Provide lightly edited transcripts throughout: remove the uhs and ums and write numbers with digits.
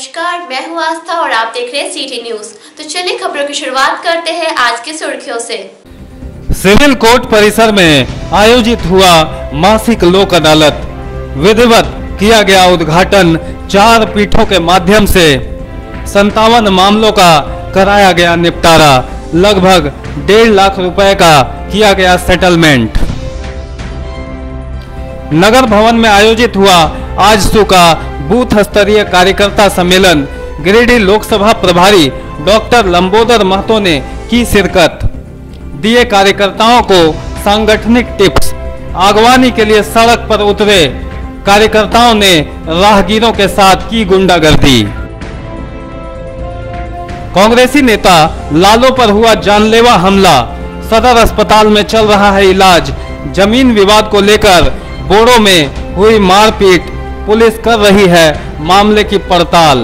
नमस्कार, मैं हूँ आस्था और आप देख रहे हैं सिटी न्यूज। तो चलिए खबरों की शुरुआत करते हैं आज की सुर्खियों से। सिविल कोर्ट परिसर में आयोजित हुआ मासिक लोक अदालत, विधिवत किया गया उद्घाटन। 4 पीठों के माध्यम से 57 मामलों का कराया गया निपटारा। लगभग 1.5 लाख रुपए का किया गया सेटलमेंट। नगर भवन में आयोजित हुआ आजसू का बूथ स्तरीय कार्यकर्ता सम्मेलन। गिरिडीह लोकसभा प्रभारी डॉक्टर लंबोदर महतो ने की शिरकत। दिए कार्यकर्ताओं को सांगठनिक टिप्स। आगवानी के लिए सड़क पर उतरे कार्यकर्ताओं ने राहगीरों के साथ की गुंडागर्दी। कांग्रेसी नेता लालू पर हुआ जानलेवा हमला। सदर अस्पताल में चल रहा है इलाज। जमीन विवाद को लेकर बोड़ो में हुई मारपीट। पुलिस कर रही है मामले की पड़ताल।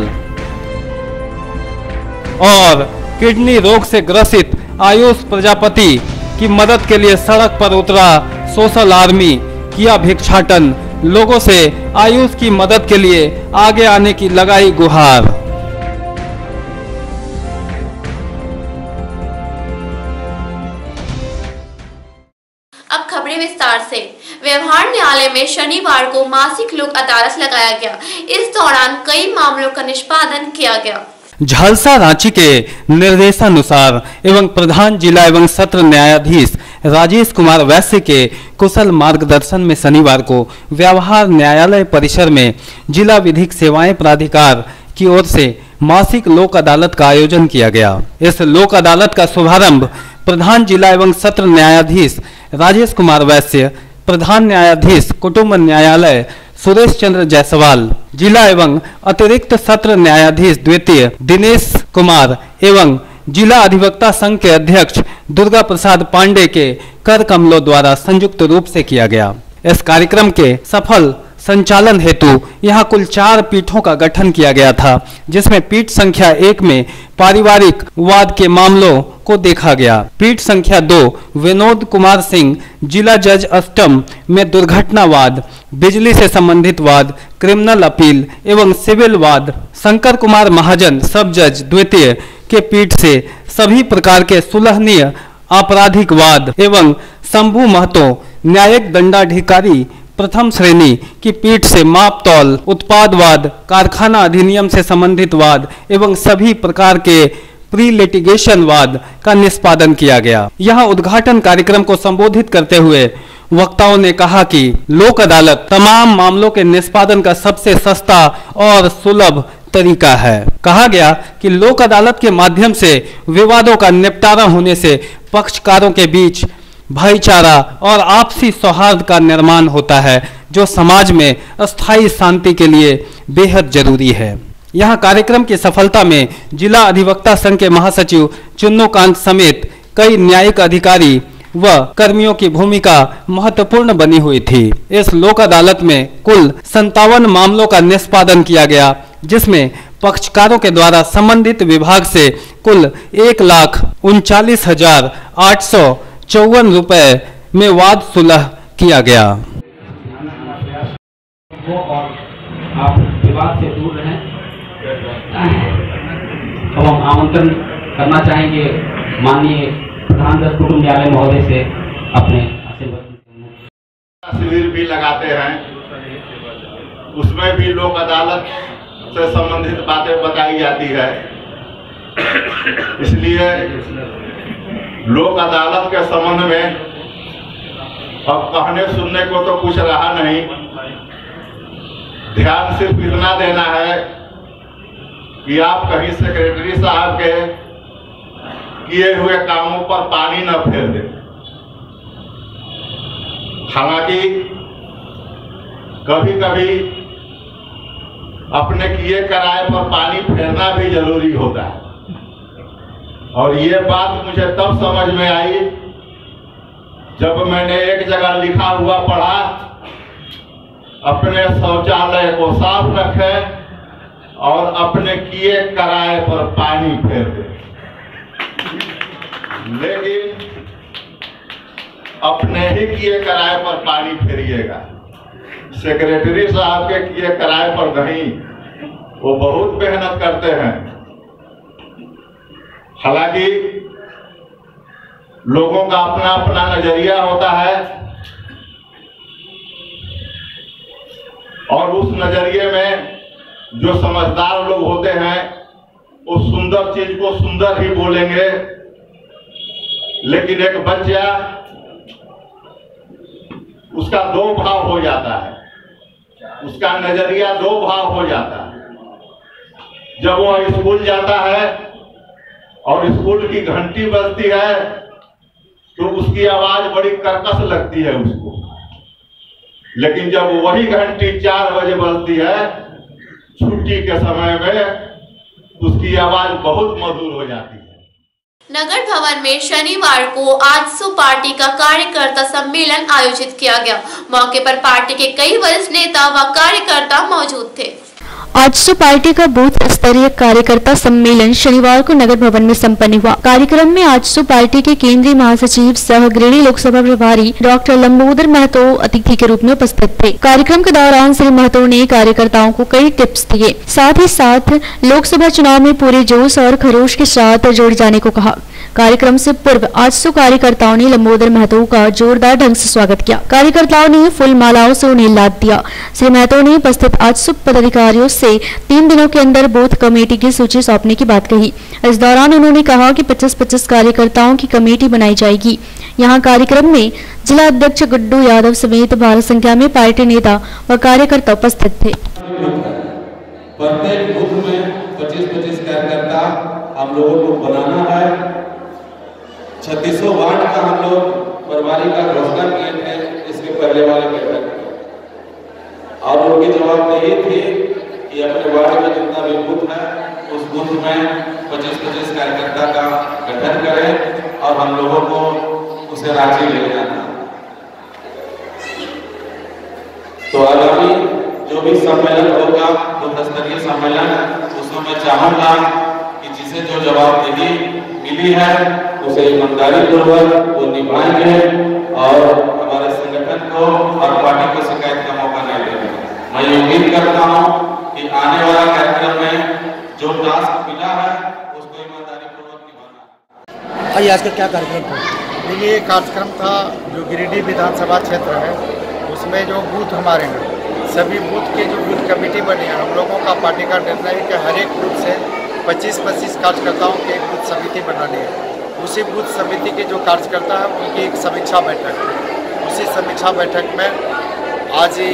और किडनी रोग से ग्रसित आयुष प्रजापति की मदद के लिए सड़क पर उतरा सोशल आर्मी। किया भिक्षाटन। लोगों से आयुष की मदद के लिए आगे आने की लगाई गुहार। अब खबरें विस्तार से। व्यवहार न्यायालय में शनिवार को मासिक लोक अदालत लगाया गया। इस दौरान कई मामलों का निष्पादन किया गया। झालसा रांची के निर्देशानुसार एवं प्रधान जिला एवं सत्र न्यायाधीश राजेश कुमार वैश्य के कुशल मार्गदर्शन में शनिवार को व्यवहार न्यायालय परिसर में जिला विधिक सेवाएं प्राधिकार की ओर से मासिक लोक अदालत का आयोजन किया गया। इस लोक अदालत का शुभारंभ प्रधान जिला एवं सत्र न्यायाधीश राजेश कुमार वैश्य, प्रधान न्यायाधीश कुटुंब न्यायालय सुरेश चंद्र जायसवाल, जिला एवं अतिरिक्त सत्र न्यायाधीश द्वितीय दिनेश कुमार एवं जिला अधिवक्ता संघ के अध्यक्ष दुर्गा प्रसाद पांडे के कर कमलों द्वारा संयुक्त रूप से किया गया। इस कार्यक्रम के सफल संचालन हेतु यहां कुल 4 पीठों का गठन किया गया था, जिसमें पीठ संख्या 1 में पारिवारिक वाद के मामलों को देखा गया। पीठ संख्या 2 विनोद कुमार सिंह, जिला जज अष्टम में दुर्घटना वाद, बिजली से संबंधित वाद, क्रिमिनल अपील एवं सिविल वाद। शंकर कुमार महाजन, सब जज द्वितीय के पीठ से सभी प्रकार के सुलहनीय आपराधिक वाद एवं शंभू महतो, न्यायिक दंडाधिकारी प्रथम श्रेणी की पीठ से मापतौल, उत्पादवाद, कारखाना अधिनियम से संबंधित वाद एवं सभी प्रकार के प्री लिटिगेशन वाद का निष्पादन किया गया। यहाँ उद्घाटन कार्यक्रम को संबोधित करते हुए वक्ताओं ने कहा कि लोक अदालत तमाम मामलों के निष्पादन का सबसे सस्ता और सुलभ तरीका है। कहा गया कि लोक अदालत के माध्यम से विवादों का निपटारा होने से पक्षकारों के बीच भाईचारा और आपसी सौहार्द का निर्माण होता है, जो समाज में अस्थायी शांति के लिए बेहद जरूरी है। यहां कार्यक्रम की सफलता में जिला अधिवक्ता संघ के महासचिव चुन्नूकांत समेत कई न्यायिक अधिकारी व कर्मियों की भूमिका महत्वपूर्ण बनी हुई थी। इस लोक अदालत में कुल 57 मामलों का निष्पादन किया गया, जिसमें पक्षकारों के द्वारा संबंधित विभाग से कुल 1,39,854 रुपए में वाद सुलह किया गया। आप विवाद से दूर रहें। अब हम आमंत्रण करना चाहेंगे माननीय प्रधान जज कुटुंब न्यायालय महोदय से अपने शिविर भी लगाते हैं, उसमें भी लोक अदालत से संबंधित बातें बताई जाती है। इसलिए लोक अदालत के संबंध में अब कहने सुनने को तो कुछ रहा नहीं। ध्यान सिर्फ इतना देना है कि आप कहीं सेक्रेटरी साहब के किए हुए कामों पर पानी न फेर दें। हालांकि कभी कभी अपने किए कराए पर पानी फेरना भी जरूरी होता है। और ये बात मुझे तब समझ में आई जब मैंने एक जगह लिखा हुआ पढ़ा, अपने शौचालय को साफ रखें और अपने किए कराए पर पानी फेर दें। लेकिन अपने ही किए कराए पर पानी फेरिएगा, सेक्रेटरी साहब के किए कराए पर नहीं। वो बहुत मेहनत करते हैं। हालांकि लोगों का अपना अपना नजरिया होता है और उस नजरिए में जो समझदार लोग होते हैं उस सुंदर चीज को सुंदर ही बोलेंगे, लेकिन एक बच्चा उसका दो भाव हो जाता है, उसका नजरिया दो भाव हो जाता है। जब वो स्कूल जाता है और स्कूल की घंटी बजती है तो उसकी आवाज बड़ी कर्कश लगती है उसको, लेकिन जब वही घंटी 4 बजे बजती है छुट्टी के समय में, उसकी आवाज बहुत मधुर हो जाती है। नगर भवन में शनिवार को आजसू पार्टी का कार्यकर्ता सम्मेलन आयोजित किया गया। मौके पर पार्टी के कई वरिष्ठ नेता व कार्यकर्ता मौजूद थे। आजसू पार्टी का बूथ स्तरीय कार्यकर्ता सम्मेलन शनिवार को नगर भवन में संपन्न हुआ। कार्यक्रम में आजसू पार्टी के केंद्रीय महासचिव सह गिरिडीह लोकसभा प्रभारी डॉक्टर लंबोदर महतो अतिथि के रूप में उपस्थित थे। कार्यक्रम के दौरान श्री महतो ने कार्यकर्ताओं को कई टिप्स दिए, साथ ही साथ लोकसभा चुनाव में पूरे जोश और खरोश के साथ जुड़ जाने को कहा। कार्यक्रम से पूर्व आजसू कार्यकर्ताओं ने लंबोदर महतो का जोरदार ढंग से स्वागत किया। कार्यकर्ताओं ने फूल मालाओं से उन्हें लाद दिया। श्री महतो ने उपस्थित आजसू पदाधिकारियों से 3 दिनों के अंदर बूथ कमेटी की सूची सौंपने की बात कही। इस दौरान उन्होंने कहा कि 25-25 कार्यकर्ताओं की कमेटी बनाई जाएगी। यहाँ कार्यक्रम में जिला अध्यक्ष गुड्डू यादव समेत भारी संख्या में पार्टी नेता व कार्यकर्ता उपस्थित थे। प्रत्येक बूथ में 25-25 कार्यकर्ता हम लोगों को बनाना है। 3600 वार्ड का हम लोग प्रभारी का घोषणा किए थे इसके पहले वाले बैठक में, और उनकी जवाबदेही थी कि अपने वार्ड में जितना भी बूथ है उस बूथ में 25-25 कार्यकर्ता का गठन करें और हम लोगों को उसे रांची ले जाना। तो आगामी जो भी सम्मेलन होगा बूथ स्तरीय सम्मेलन, उसमें मैं चाहूंगा कि जिसे जो जवाबदेही मिली है उसे ईमानदारी पूर्वक वो निभाएंगे और हमारे संगठन को और पार्टी को शिकायत का मौका नहीं देंगे। मैं उम्मीद करता हूं कि आने वाला कार्यक्रम में जो टास्क मिला है उसको ईमानदारी पूर्वक निभाना। आज का क्या कार्यक्रम था? ये कार्यक्रम था जो गिरिडीह विधानसभा क्षेत्र है उसमें जो बूथ हमारे हैं सभी बूथ के जो बूथ कमेटी बनी है, हम लोगों का पार्टी का निर्णय है कि हर एक बूथ से 25-25 कार्यकर्ताओं की एक बूथ समिति बनानी है। उसी बूथ समिति के जो कार्यकर्ता है उनकी एक समीक्षा बैठक है। उसी समीक्षा बैठक में आज ही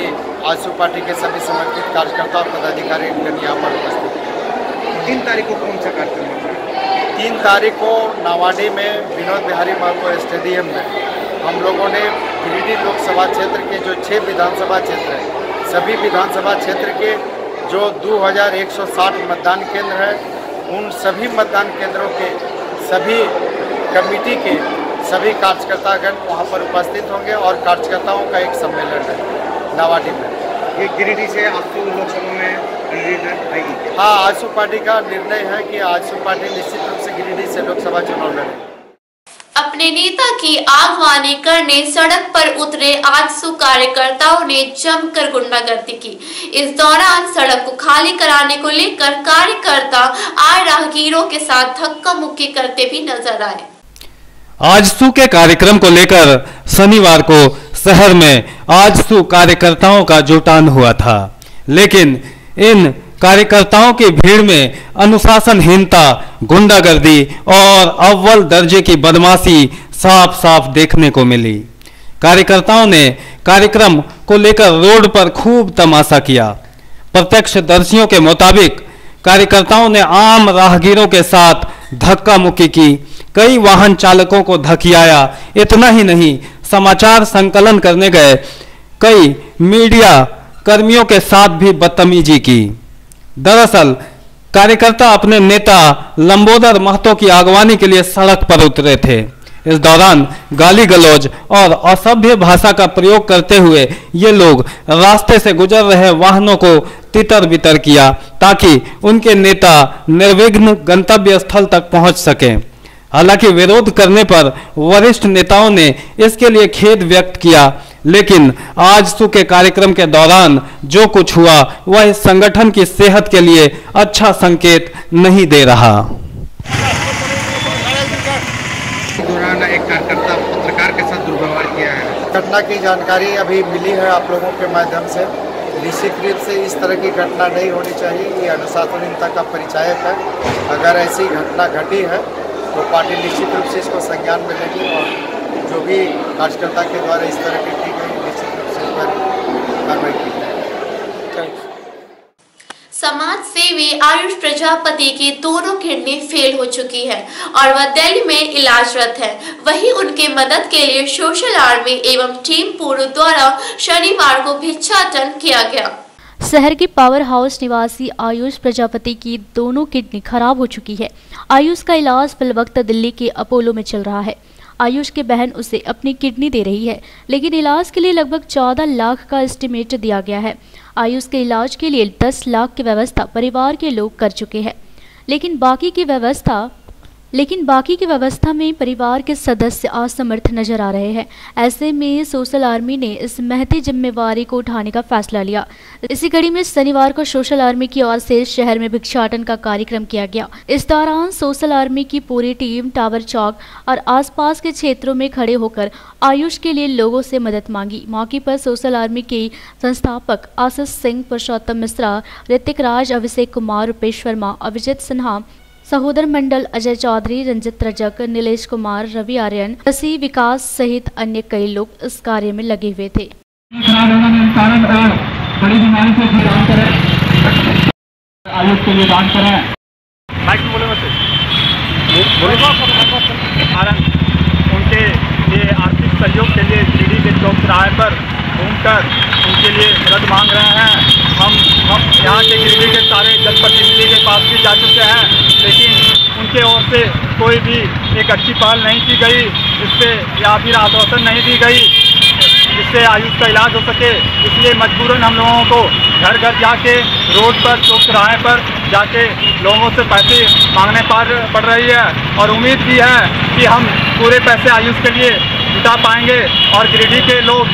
आजसू पार्टी के सभी समर्पित कार्यकर्ता और पदाधिकारी यहाँ पर उपस्थित हैं। 3 तारीख को कौन सा कार्यक्रम है? 3 तारीख को नावाडी में विनोद बिहारी महतो स्टेडियम में हम लोगों ने गिरिडीह लोकसभा क्षेत्र के जो 6 विधानसभा क्षेत्र हैं सभी विधानसभा क्षेत्र के जो 2160 मतदान केंद्र है उन सभी मतदान केंद्रों के सभी कमेटी के सभी कार्यकर्तागण वहां पर उपस्थित होंगे और कार्यकर्ताओं का एक सम्मेलन है नावाडी में। ये गिरिडीह से आजसू लोकसभा में आएगी? हाँ, आजसू पार्टी का निर्णय है कि आजसू पार्टी निश्चित रूप से गिरिडीह से लोकसभा चुनाव लड़ेगी। अपने नेता की आगवानी करने सड़क पर उतरे आजसू कार्यकर्ताओं ने जमकर गुंडागर्दी की। इस दौरान सड़क को खाली कराने को लेकर कार्यकर्ता आए राहगीरों के साथ धक्का मुक्की करते भी नजर आए। आजसू के कार्यक्रम को लेकर शनिवार को शहर में आजसू कार्यकर्ताओं का जुटान हुआ था, लेकिन इन कार्यकर्ताओं की भीड़ में अनुशासनहीनता, गुंडागर्दी और अव्वल दर्जे की बदमाशी साफ साफ देखने को मिली। कार्यकर्ताओं ने कार्यक्रम को लेकर रोड पर खूब तमाशा किया। प्रत्यक्षदर्शियों के मुताबिक कार्यकर्ताओं ने आम राहगीरों के साथ धक्का मुक्की की, कई वाहन चालकों को धकियाया। इतना ही नहीं, समाचार संकलन करने गए कई मीडिया कर्मियों के साथ भी बदतमीजी की। दरअसल कार्यकर्ता अपने नेता लंबोदर महतो की आगवानी के लिए सड़क पर उतरे थे। इस दौरान गाली गलौज और असभ्य भाषा का प्रयोग करते हुए ये लोग रास्ते से गुजर रहे वाहनों को तितर बितर किया ताकि उनके नेता निर्विघ्न गंतव्य स्थल तक पहुंच सकें। हालांकि विरोध करने पर वरिष्ठ नेताओं ने इसके लिए खेद व्यक्त किया, लेकिन आजसू के कार्यक्रम के दौरान जो कुछ हुआ वह संगठन की सेहत के लिए अच्छा संकेत नहीं दे रहा। दौरान एक कार्यकर्ता पत्रकार के साथ दुर्व्यवहार किया है। घटना की जानकारी अभी मिली है आप लोगों के माध्यम से। निश्चित रूप से इस तरह की घटना नहीं होनी चाहिए, ये अनुशासनहीनता का परिचायक है। अगर ऐसी घटना घटी है तो पार्टी निश्चित रूप से इसको संज्ञान में लेगी और जो भी कार्यकर्ता के द्वारा इस तरह की की गई निश्चित रूप से इस पर कार्रवाई की जाएगी। समाज सेवी आयुष प्रजापति की दोनों किडनी फेल हो चुकी है और वह दिल्ली में इलाजरत है। वहीं उनके मदद के लिए सोशल आर्मी एवं टीम पूर्व द्वारा शनिवार को भिक्षाटन किया गया। शहर के पावर हाउस निवासी आयुष प्रजापति की दोनों किडनी खराब हो चुकी है। आयुष का इलाज फिलवक्त दिल्ली के अपोलो में चल रहा है। आयुष की बहन उसे अपनी किडनी दे रही है, लेकिन इलाज के लिए लगभग 14 लाख का एस्टिमेट दिया गया है। आयुष के इलाज के लिए 10 लाख की व्यवस्था परिवार के लोग कर चुके हैं, लेकिन बाकी की व्यवस्था में परिवार के सदस्य असमर्थ नजर आ रहे हैं। ऐसे में सोशल आर्मी ने इस महती जिम्मेवारी को उठाने का फैसला लिया। इसी कड़ी में शनिवार को सोशल आर्मी की ओर से शहर में भिक्षाटन का कार्यक्रम किया गया। इस दौरान सोशल आर्मी की पूरी टीम टावर चौक और आसपास के क्षेत्रों में खड़े होकर आयुष के लिए लोगों से मदद मांगी। मौके पर सोशल आर्मी के संस्थापक आशीष सिंह, पुरुषोत्तम मिश्रा, ऋतिक राज, अभिषेक कुमार, रुपेश वर्मा, अभिजीत सिन्हा, सहोदर मंडल, अजय चौधरी, रंजित रजक, नीलेश कुमार, रवि आर्यन, शशि विकास सहित अन्य कई लोग इस कार्य में लगे हुए थे। बड़ी बीमारी से दान करें, आयुष के लिए दान करें। उनके लिए आर्थिक सहयोग के लिए गिरिडीह के चौक चौराहे पर घूमकर उनके लिए मदद मांग रहे हैं। हम यहाँ के गिरिडीह के सारे जनप्रतिनिधि के पास भी जा चुके हैं, लेकिन उनके ओर से कोई भी एक अच्छी पहल नहीं की गई, इससे या फिर आश्वासन नहीं दी गई जिससे आयुष का इलाज हो सके। इसलिए मजबूरन हम लोगों को घर घर जाके, रोड पर, चौक चौराहे पर जाके लोगों से पैसे मांगने पड़ रही है और उम्मीद भी है कि हम पूरे पैसे आयुष के लिए जुटा पाएंगे। और गिरिडीह के लोग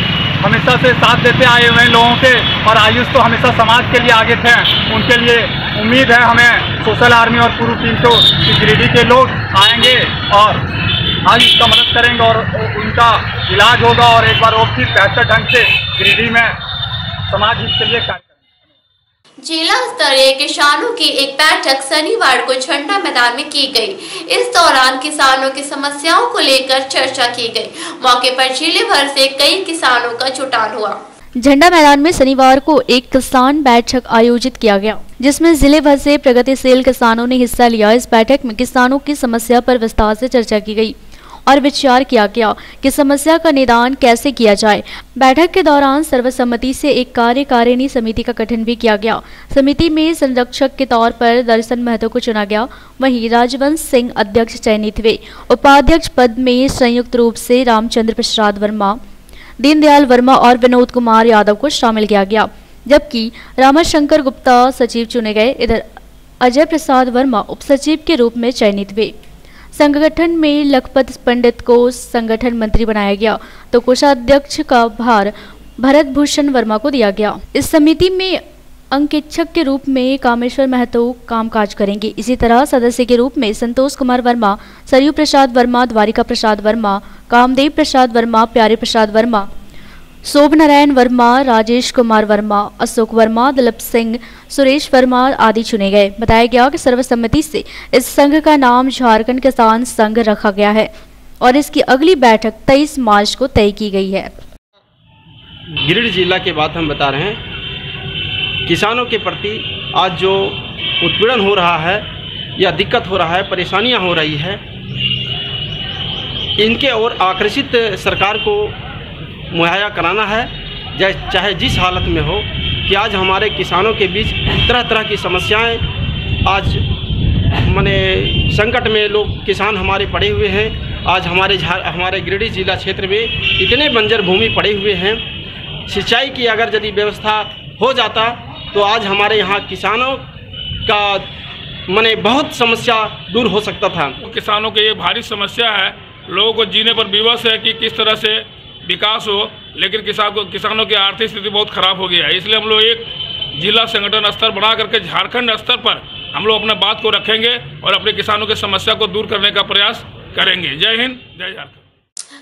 हमेशा से साथ देते आए हुए हैं लोगों के, और आयुष तो हमेशा समाज के लिए आगे थे। उनके लिए उम्मीद है हमें सोशल आर्मी और पूरी टीम को कि गिरिडीह के लोग आएंगे और आयुष का मदद करेंगे और उनका इलाज होगा और एक बार और फिर बेहतर ढंग से गिरिडीह में समाज हित के लिए कार्य करेंगे। जिला स्तरीय किसानों की एक बैठक शनिवार को झंडा मैदान में की गई। इस दौरान किसानों की समस्याओं को लेकर चर्चा की गई। मौके पर जिले भर से कई किसानों का जुटान हुआ। झंडा मैदान में शनिवार को एक किसान बैठक आयोजित किया गया, जिसमें जिले भर से प्रगतिशील किसानों ने हिस्सा लिया। इस बैठक में किसानों की समस्या पर विस्तार से चर्चा की गई और विचार किया गया कि समस्या का निदान कैसे किया जाए। बैठक के दौरान सर्वसम्मति से एक कार्यकारिणी समिति का गठन भी किया गया। समिति में संरक्षक के तौर पर दर्शन महतो को चुना गया। वहीं राजवंश सिंह अध्यक्ष चयनित हुए। उपाध्यक्ष पद में संयुक्त रूप से रामचंद्र प्रसाद वर्मा, दीनदयाल वर्मा और विनोद कुमार यादव को शामिल किया गया, जबकि रामाशंकर गुप्ता सचिव चुने गए। इधर अजय प्रसाद वर्मा उप सचिव के रूप में चयनित हुए। संगठन में लखपत पंडित को संगठन मंत्री बनाया गया, तो कोषाध्यक्ष का भार भरत भूषण वर्मा को दिया गया। इस समिति में अंकेक्षक के रूप में कामेश्वर महतो कामकाज करेंगे। इसी तरह सदस्य के रूप में संतोष कुमार वर्मा, सरयू प्रसाद वर्मा, द्वारिका प्रसाद वर्मा, कामदेव प्रसाद वर्मा, प्यारे प्रसाद वर्मा, शोभ नारायण वर्मा, राजेश कुमार वर्मा, अशोक वर्मा, दिलीप सिंह, सुरेश वर्मा आदि चुने गए। बताया गया कि सर्वसम्मति से इस संघ का नाम झारखंड किसान संघ रखा गया है और इसकी अगली बैठक 23 मार्च को तय की गई है। गिरिडीह जिला के बात हम बता रहे हैं। किसानों के प्रति आज जो उत्पीड़न हो रहा है या दिक्कत हो रहा है, परेशानियां हो रही है, इनके ओर आकर्षित सरकार को मुहैया कराना है, चाहे जिस हालत में हो। कि आज हमारे किसानों के बीच तरह तरह की समस्याएं, आज माने संकट में लोग किसान हमारे पड़े हुए हैं। आज हमारे गिरिडीह जिला क्षेत्र में इतने बंजर भूमि पड़े हुए हैं, सिंचाई की अगर यदि व्यवस्था हो जाता तो आज हमारे यहाँ किसानों का माने बहुत समस्या दूर हो सकता था। किसानों की ये भारी समस्या है, लोगों को जीने पर विवश है कि किस तरह से विकास हो, लेकिन किसानों की आर्थिक स्थिति बहुत खराब हो गया है। इसलिए हम लोग एक जिला संगठन स्तर बना करके झारखंड स्तर पर हम लोग अपना बात को रखेंगे और अपने किसानों की समस्या को दूर करने का प्रयास करेंगे। जय हिंद, जय झारखंड।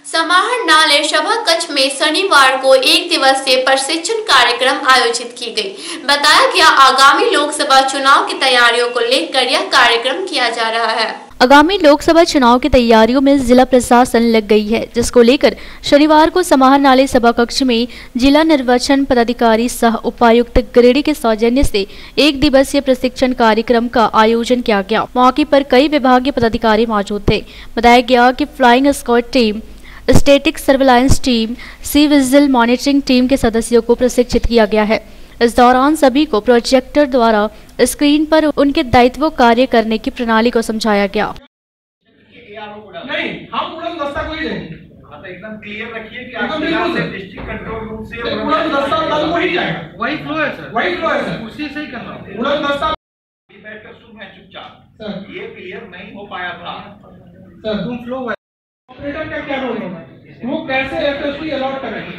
समाहर नाले सभा कक्ष में शनिवार को 1 दिवसीय प्रशिक्षण कार्यक्रम आयोजित की गई। बताया गया आगामी लोकसभा चुनाव की तैयारियों को लेकर यह कार्यक्रम किया जा रहा है। आगामी लोकसभा चुनाव की तैयारियों में जिला प्रशासन लग गई है, जिसको लेकर शनिवार को समाहर नाले सभा कक्ष में जिला निर्वाचन पदाधिकारी सह उपायुक्त गिरिडीह के सौजन्य से 1 दिवसीय प्रशिक्षण कार्यक्रम का आयोजन किया गया। मौके पर कई विभागीय पदाधिकारी मौजूद थे। बताया गया कि flying squad team, static surveillance team, C vigil monitoring team के सदस्यों को प्रशिक्षित किया गया है। इस दौरान सभी को प्रोजेक्टर द्वारा स्क्रीन पर उनके दायित्व कार्य करने की प्रणाली को समझाया गया। नहीं, हम उड़न दस्ता को ही देंगे। तो एकदम क्लियर रखिए कि आप डिस्ट्रिक्ट कंट्रोल रूम से उड़न दस्ता कल को ही जाएगा। वही फ्लो है सर, वही फ्लो है सर, उसी से ही करना है। उड़न दस्ता बैठकर सुन है चुपचाप, ये क्लियर नहीं हो पाया था सर। तुम फ्लो है, ऑपरेटर का क्या रोल होगा, वो कैसे एफएसपी अलॉट करेंगे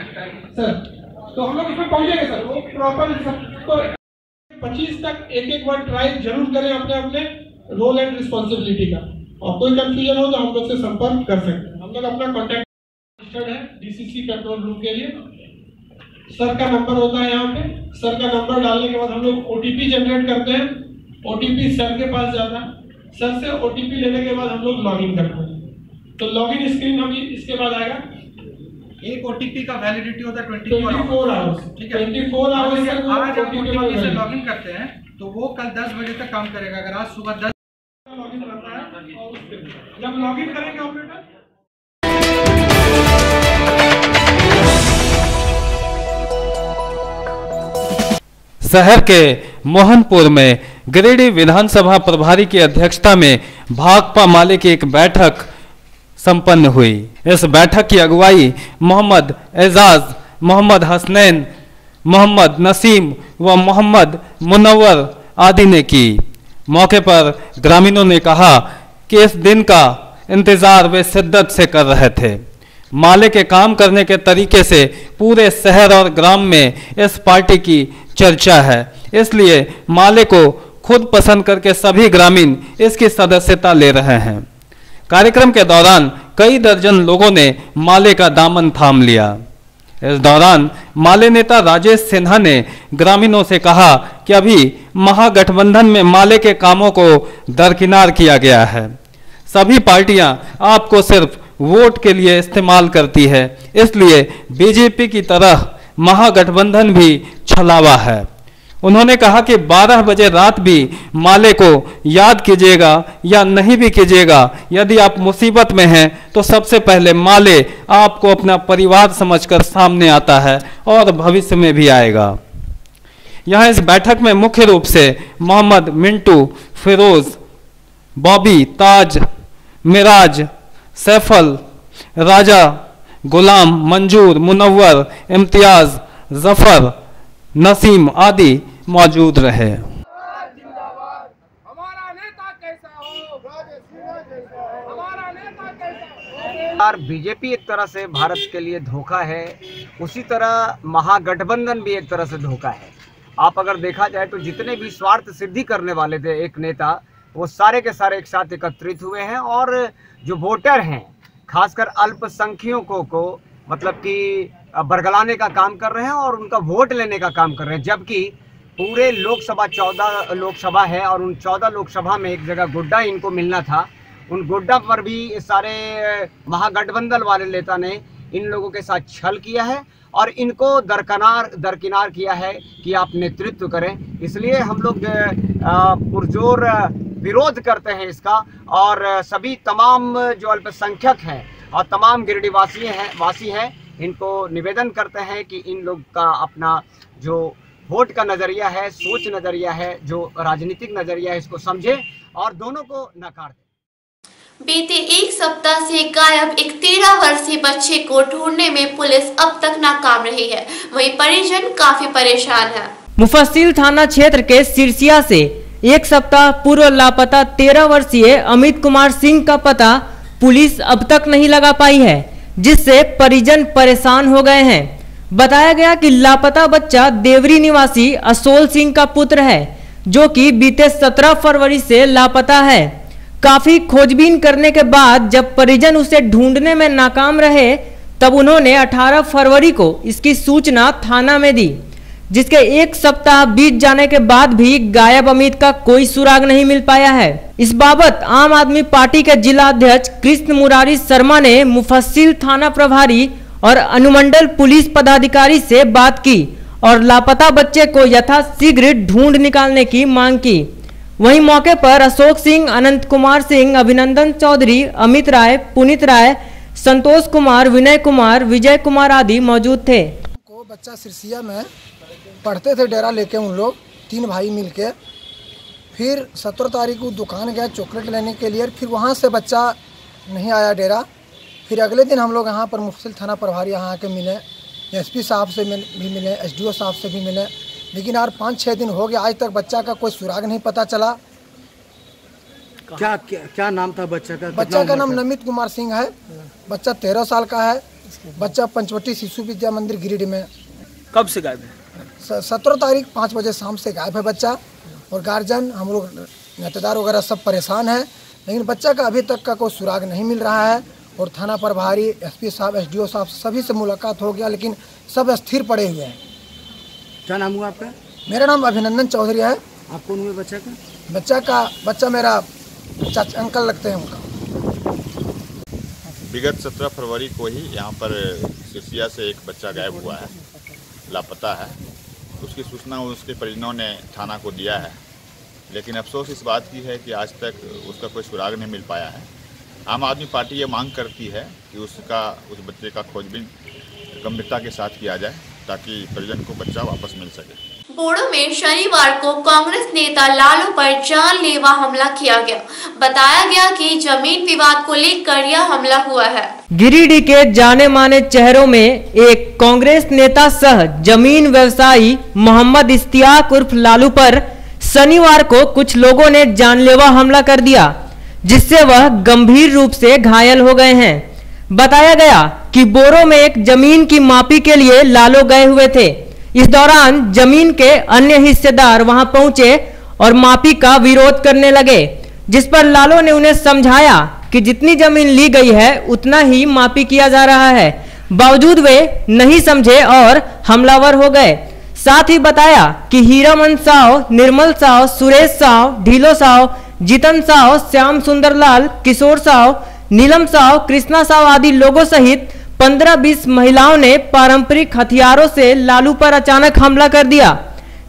सर, तो हम लोग इसमें पहुंचेंगे सर। वो प्रॉपर तो 25 तक एक बार ट्राई जरूर करें अपने रोल एंड रिस्पॉन्सिबिलिटी का, और कोई कंफ्यूजन हो तो हम लोग से संपर्क कर सकते हैं। हम लोग अपना कॉन्टैक्ट रजिस्टर्ड है डीसीसी कंट्रोल रूम के लिए। सर का नंबर होता है यहाँ पे, सर का नंबर डालने के बाद हम लोग ओटीपी जनरेट करते हैं। ओटीपी सर के पास जाता है, सर से ओटीपी लेने के बाद हम लोग लॉगिन करते हैं। तो लॉगिन स्क्रीन हम इसके बाद आएगा। एक ओटीपी का वैलिडिटी होता है 24 आवर्स, ठीक है। 24 आवर्स से आज ओटीपी से लॉगिन करते हैं तो वो कल 10 बजे तक काम करेगा। अगर आज सुबह 10 लॉगिन करता है और जब लॉगिन करेंगे ऑपरेटर, शहर के मोहनपुर में गिरिडीह विधानसभा प्रभारी की अध्यक्षता में भाकपा माले की एक बैठक संपन्न हुई। इस बैठक की अगुवाई मोहम्मद एजाज, मोहम्मद हसनैन, मोहम्मद नसीम व मोहम्मद मुनव्वर आदि ने की। मौके पर ग्रामीणों ने कहा कि इस दिन का इंतजार वे शिद्दत से कर रहे थे। माले के काम करने के तरीके से पूरे शहर और ग्राम में इस पार्टी की चर्चा है, इसलिए माले को खुद पसंद करके सभी ग्रामीण इसकी सदस्यता ले रहे हैं। कार्यक्रम के दौरान कई दर्जन लोगों ने माले का दामन थाम लिया। इस दौरान माले नेता राजेश सिन्हा ने ग्रामीणों से कहा कि अभी महागठबंधन में माले के कामों को दरकिनार किया गया है। सभी पार्टियां आपको सिर्फ वोट के लिए इस्तेमाल करती है, इसलिए बीजेपी की तरह महागठबंधन भी छलावा है। उन्होंने कहा कि 12 बजे रात भी माले को याद कीजिएगा या नहीं भी कीजिएगा, यदि आप मुसीबत में हैं तो सबसे पहले माले आपको अपना परिवार समझकर सामने आता है और भविष्य में भी आएगा। यहाँ इस बैठक में मुख्य रूप से मोहम्मद मिंटू, फिरोज, बॉबी, ताज, मिराज, सैफल, राजा, गुलाम, मंजूर, मुनव्वर, इम्तियाज, जफर, नसीम आदि मौजूद रहे। बीजेपी एक तरह से भारत के लिए धोखा है, उसी तरह महागठबंधन भी एक तरह से धोखा है। आप अगर देखा जाए तो जितने भी स्वार्थ सिद्धि करने वाले थे एक नेता, वो सारे के सारे एक साथ एकत्रित हुए हैं और जो वोटर हैं खासकर अल्पसंख्यकों को मतलब कि बरगलाने का काम कर रहे हैं और उनका वोट लेने का काम कर रहे हैं। जबकि पूरे लोकसभा 14 लोकसभा है और उन 14 लोकसभा में एक जगह गुड्डा इनको मिलना था, उन गुड्डा पर भी सारे महागठबंधन वाले नेता ने इन लोगों के साथ छल किया है और इनको दरकिनार किया है कि आप नेतृत्व करें। इसलिए हम लोग पुरजोर विरोध करते हैं इसका और सभी तमाम जो अल्पसंख्यक हैं और तमाम गिरिडीह वासी हैं इनको निवेदन करते हैं कि इन लोग का अपना जो वोट का नज़रिया है, सोच नज़रिया है, जो राजनीतिक नज़रिया है, इसको समझे और दोनों को नकार दें। बीते एक सप्ताह से गायब एक 13 वर्षीय बच्चे को ढूंढने में पुलिस अब तक नाकाम रही है। वहीं परिजन काफी परेशान है। मुफस्सिल थाना क्षेत्र के सिरसिया से एक सप्ताह पूर्व लापता 13 वर्षीय अमित कुमार सिंह का पता पुलिस अब तक नहीं लगा पाई है। जिससे परिजन परेशान हो गए हैं। बताया गया कि लापता बच्चा देवरी निवासी असोल सिंह का पुत्र है, जो कि बीते 17 फरवरी से लापता है। काफी खोजबीन करने के बाद जब परिजन उसे ढूंढने में नाकाम रहे, तब उन्होंने 18 फरवरी को इसकी सूचना थाना में दी, जिसके एक सप्ताह बीत जाने के बाद भी गायब अमित का कोई सुराग नहीं मिल पाया है। इस बाबत आम आदमी पार्टी के जिला अध्यक्ष कृष्ण मुरारी शर्मा ने मुफस्सिल थाना प्रभारी और अनुमंडल पुलिस पदाधिकारी से बात की और लापता बच्चे को यथाशीघ्र ढूंढ निकालने की मांग की। वहीं मौके पर अशोक सिंह, अनंत कुमार सिंह, अभिनंदन चौधरी, अमित राय, पुनीत राय, संतोष कुमार, विनय कुमार, विजय कुमार आदि मौजूद थे। बच्चा सिरसिया में पढ़ते थे, डेरा लेके उन लोग 3 भाई मिलके। फिर 17 तारीख को दुकान गया चॉकलेट लेने के लिए, फिर वहाँ से बच्चा नहीं आया डेरा। फिर अगले दिन हम लोग यहाँ पर मुफस्सिल थाना प्रभारी यहाँ आके मिले, एसपी साहब से भी मिले, एसडीओ साहब से भी मिले, लेकिन यार 5-6 दिन हो गया, आज तक बच्चा का कोई सुराग नहीं पता चला। क्या नाम था बच्चा का? बच्चा का नाम नमित कुमार सिंह है। बच्चा 13 साल का है। बच्चा पंचवटी शिशु विद्या मंदिर गिरिडीह में। कब से गायब है? 17 तारीख 5 बजे शाम से गायब है बच्चा। और गार्जियन हम लोग नेतादार वगैरह सब परेशान है, लेकिन बच्चा का अभी तक का कोई सुराग नहीं मिल रहा है। और थाना प्रभारी, एसपी साहब, एसडीओ साहब सभी से मुलाकात हो गया, लेकिन सब अस्थिर पड़े हुए हैं। क्या नाम हुआ आपका? मेरा नाम अभिनंदन चौधरी है। आप कौन हुए बच्चा का? बच्चा मेरा चाचा अंकल लगते हैं उनका। विगत 17 फरवरी को ही यहाँ पर सिरसिया से एक बच्चा गायब हुआ है, लापता है। उसकी सूचना उसके परिजनों ने थाना को दिया है, लेकिन अफसोस इस बात की है कि आज तक उसका कोई सुराग नहीं मिल पाया है। आम आदमी पार्टी ये मांग करती है कि उस बच्चे का खोजबीन गंभीरता के साथ किया जाए, ताकि परिजन को बच्चा वापस मिल सके। बोड़ो में शनिवार को कांग्रेस नेता लालू पर जानलेवा हमला किया गया। बताया गया कि जमीन विवाद को लेकर यह हमला हुआ है। गिरिडीह के जाने माने चेहरों में एक कांग्रेस नेता सह जमीन व्यवसायी मोहम्मद इश्तियाक उर्फ लालू पर शनिवार को कुछ लोगों ने जानलेवा हमला कर दिया, जिससे वह गंभीर रूप से घायल हो गए हैं। बताया गया कि बोरो में एक जमीन की मापी के लिए लालू गए हुए थे। इस दौरान जमीन के अन्य हिस्सेदार वहां पहुंचे और मापी का विरोध करने लगे, जिस पर लालू ने उन्हें समझाया कि जितनी जमीन ली गई है उतना ही मापी किया जा रहा है। बावजूद वे नहीं समझे और हमलावर हो गए। साथ ही बताया कि हीरामन साव, निर्मल साव, सुरेश साव, ढीलो साव, जीतन साव, श्याम सुंदरलाल, किशोर साव, नीलम साव, कृष्णा साव आदि लोगों सहित 15-20 महिलाओं ने पारंपरिक हथियारों से लालू पर अचानक हमला कर दिया,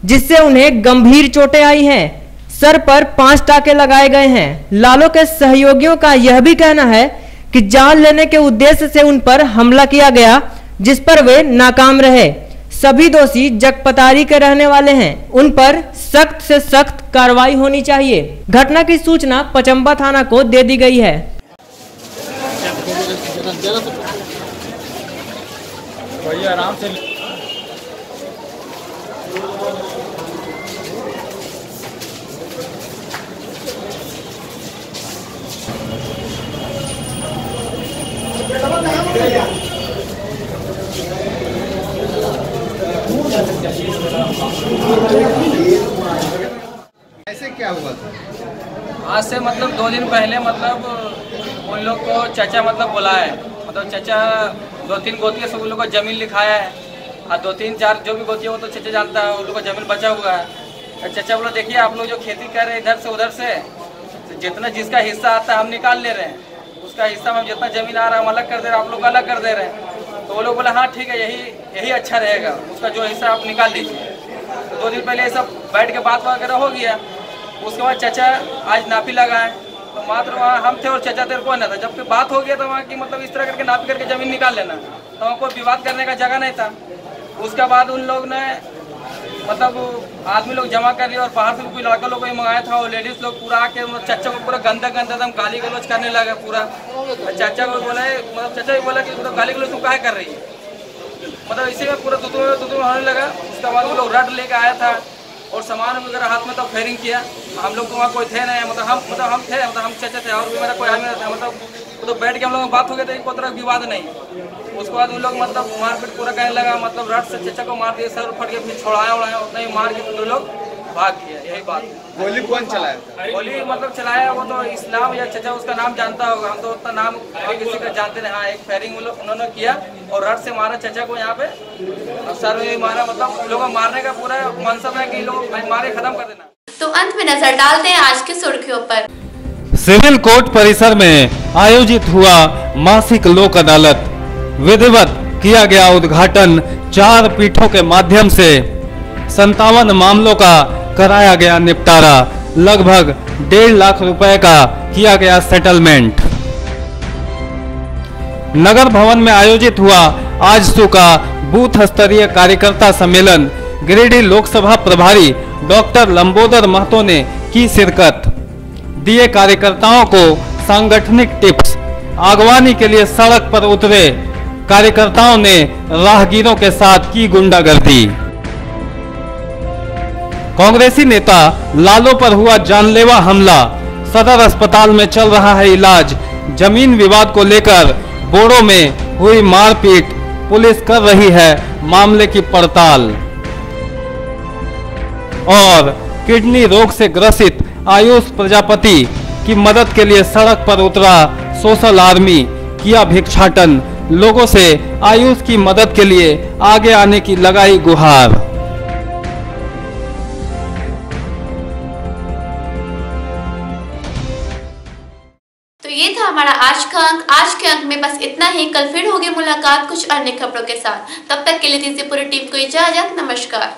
जिससे उन्हें गंभीर चोटें आई हैं। सर पर 5 टाके लगाए गए हैं। लालू के सहयोगियों का यह भी कहना है कि जान लेने के उद्देश्य से उन पर हमला किया गया, जिस पर वे नाकाम रहे। सभी दोषी जगपतारी के रहने वाले हैं। उन पर सख्त से सख्त कार्रवाई होनी चाहिए। घटना की सूचना पचंबा थाना को दे दी गई है। आराम से ऐसे क्या हुआ था? आज से मतलब 2 दिन पहले मतलब उन लोग को चाचा मतलब बुलाया है। मतलब चाचा 2-3 गोतियों से उन लोग को जमीन लिखाया है और 2-3-4 जो भी गोतियाँ वो तो चाचा जानता है, उन लोग को जमीन बचा हुआ है। चाचा बोला देखिए आप लोग जो खेती कर रहे हैं इधर से उधर से, तो जितना जिसका हिस्सा आता है हम निकाल ले रहे हैं। उसका हिस्सा में जितना जमीन आ रहा है हम अलग कर दे रहे हैं, आप लोग अलग कर दे रहे हैं। तो वो लोग बोला हाँ ठीक है, यही अच्छा रहेगा, उसका जो हिस्सा आप निकाल लीजिए। तो 2 दिन पहले ये सब बैठ के बात वगैरह हो गया। उसके बाद चाचा आज नापी लगाए, तो मात्र वहाँ हम थे और चाचा तेरे को ना था। जबकि बात हो गया तो वहाँ की मतलब इस तरह करके नापी करके ज़मीन निकाल लेना, तो वहाँ कोई विवाद करने का जगह नहीं था। उसके बाद उन लोग ने मतलब आदमी लोग जमा कर लिया और बाहर से भी कोई लड़का लोग को मंगाया था और लेडीज़ लोग पूरा आके चाचा को पूरा गंदा एकदम गाली गलौज करने लगा पूरा। चाचा को बोला मतलब चाचा भी बोला कि मतलब गाली गलौज तुम काहे कर रही है, मतलब इसी में पूरा दुदू होने लगा। उसके बाद वो लोग रड लेके आया था और सामान वगैरह हाथ में तो फायरिंग किया। हम लोग को वहाँ कोई थे नहीं, मतलब हम थे, मतलब हम चाचा थे और भी मेरा कोई आदमी नहीं था, मतलब तो बैठ के हम लोग में बात हो गया था, कोई तरह विवाद नहीं। उसके बाद उन लोग मतलब मारपीट पूरा कहने लगा, मतलब रड से चाचा को मार दिया, सर फट के फिर छोड़ाया उड़ाया, उतना ही मार के फिर लोग भाग गया। यही बात है। गोली कौन चलाया? गोली मतलब चलाया वो तो इस्लाम या चाचा उसका नाम जानता होगा, हम तो उतना नाम किसी का जानते नहीं। हाँ, एक फायरिंग उन्होंने किया और रड से मारा चाचा को यहाँ पे, और सर में भी मारा। मतलब लोगों को मारने का पूरा मनसब है कि लोग मारे खत्म कर देना। तो अंत में नजर डालते हैं आज की सुर्खियों पर। सिविल कोर्ट परिसर में आयोजित हुआ मासिक लोक अदालत, विधिवत किया गया उद्घाटन। 4 पीठों के माध्यम से 57 मामलों का कराया गया निपटारा। लगभग 1.5 लाख रुपए का किया गया सेटलमेंट। नगर भवन में आयोजित हुआ आजसू का बूथ स्तरीय कार्यकर्ता सम्मेलन। गिरिडीह लोकसभा प्रभारी डॉक्टर लंबोदर महतो ने की शिरकत। दिए कार्यकर्ताओं को सांगठनिक टिप्स। आगवानी के लिए सड़क पर उतरे कार्यकर्ताओं ने राहगीरों के साथ की गुंडागर्दी। कांग्रेसी नेता लालू पर हुआ जानलेवा हमला, सदर अस्पताल में चल रहा है इलाज। जमीन विवाद को लेकर बोड़ो में हुई मारपीट, पुलिस कर रही है मामले की पड़ताल। और किडनी रोग से ग्रसित आयुष प्रजापति की मदद के लिए सड़क पर उतरा सोशल आर्मी, किया भिक्षाटन। लोगों से आयुष की मदद के लिए आगे आने की लगाई गुहार। तो ये था हमारा आज का अंक। आज के अंक में बस इतना ही। कल फिर होगी मुलाकात कुछ अन्य खबरों के साथ। तब तक के लिए दीजिए पूरी टीम को इजाजत। नमस्कार।